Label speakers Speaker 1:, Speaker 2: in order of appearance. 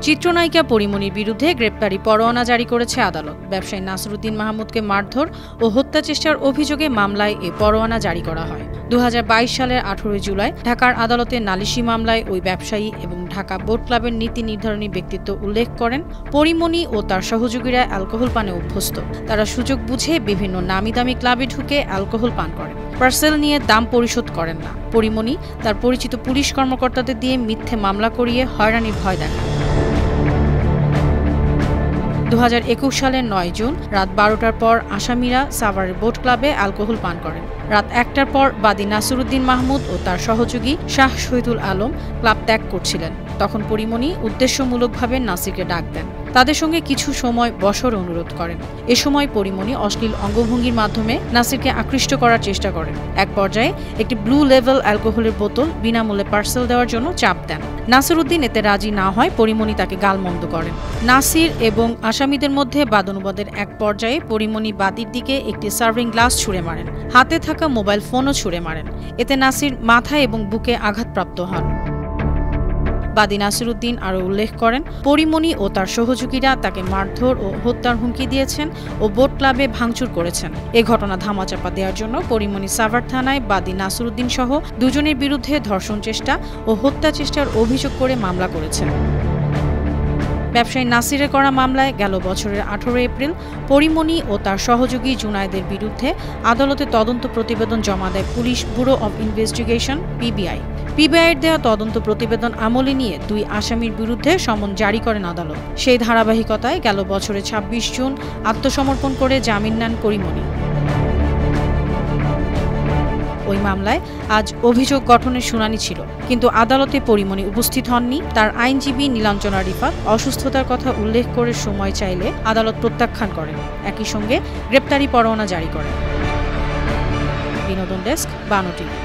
Speaker 1: চিত্রনায়িকা পরিমণির বিরুদ্ধে গ্রেপ্তারি পরোয়ানা জারি করেছে আদালত। ব্যবসায়ী নাসিরুদ্দিন মাহমুদকে মারধর ও হত্যা চেষ্টার অভিযোগে মামলায় এ পরোয়ানা জারি করা হয়। 2022 সালের 18 জুলাই ঢাকার আদালতে নালিশি মামলায় ওই ব্যবসায়ী এবং ঢাকা বোট ক্লাবের নীতি নির্ধারণী ব্যক্তিত্ব উল্লেখ করেন, পরিমণি ও তার সহযোগীরা অ্যালকোহল পানে অভ্যস্ত। তারা সুযোগ বুঝে বিভিন্ন নামি দামি ক্লাবে ঢুকে অ্যালকোহল পান করেন, পার্সেল নিয়ে দাম পরিশোধ করেন না। পরিমণি তার পরিচিত পুলিশ কর্মকর্তাদের দিয়ে মিথ্যে মামলা করিয়ে হয়রানির ভয় দেখান। 2021 সালের 9 জুন রাত 12টার পর আসামিরা সাভারের বোট ক্লাবে অ্যালকোহল পান করেন। রাত 1টার পর বাদী নাসিরুদ্দিন মাহমুদ ও তার সহযোগী শাহ শহীদুল আলম ক্লাব ত্যাগ করছিলেন। তখন পরিমণি উদ্দেশ্যমূলকভাবে নাসিরকে ডাক দেন, তাদের সঙ্গে কিছু সময় বসার অনুরোধ করেন। এ সময় পরিমণি অশ্লীল অঙ্গভঙ্গির মাধ্যমে নাসিরকে আকৃষ্ট করার চেষ্টা করেন। এক পর্যায়ে একটি ব্লু লেভেল অ্যালকোহলের বোতল বিনামূল্যে পার্সেল দেওয়ার জন্য চাপ দেন। নাসিরুদ্দিন এতে রাজি না হয় পরিমণি তাকে গালমন্দ করেন। নাসির এবং আসামিদের মধ্যে বাদানুবাদের এক পর্যায়ে পরিমণি বাদীর দিকে একটি সার্ভিং গ্লাস ছুঁড়ে মারেন, হাতে থাকা মোবাইল ফোনও ছুঁড়ে মারেন। এতে নাসির মাথা এবং বুকে আঘাতপ্রাপ্ত হন। বাদী নাসিরুদ্দিন আরও উল্লেখ করেন, পরিমণি ও তার সহযোগীরা তাকে মারধর ও হত্যার হুমকি দিয়েছেন ও বোট ক্লাবে ভাঙচুর করেছেন। এ ঘটনা ধামাচাপা দেওয়ার জন্য পরিমণি সাভার থানায় বাদী নাসিরুদ্দিন সহ দুজনের বিরুদ্ধে ধর্ষণ চেষ্টা ও হত্যা চেষ্টার অভিযোগ করে মামলা করেছেন। ব্যবসায়ী নাসিরের করা মামলায় গেল বছরের 18 এপ্রিল পরিমণি ও তার সহযোগী জুনায়েদের বিরুদ্ধে আদালতে তদন্ত প্রতিবেদন জমা দেয় police bureau of investigation PBI. পিবিআইয়ের দেওয়া তদন্ত প্রতিবেদন আমলে নিয়ে 2 আসামির বিরুদ্ধে সমন জারি করেন আদালত। সেই ধারাবাহিকতায় গেল বছরের 26 জুন আত্মসমর্পণ করে জামিন নেন পরিমণি। ওই মামলায় আজ অভিযোগ গঠনের শুনানি ছিল, কিন্তু আদালতে পরিমণি উপস্থিত হননি। তার আইনজীবী নীলাঞ্জনা রিফাত অসুস্থতার কথা উল্লেখ করে সময় চাইলে আদালত প্রত্যাখ্যান করেন। একই সঙ্গে গ্রেপ্তারি পরোয়ানা জারি করেন। বিনোদন ডেস্ক, বানো টিভি।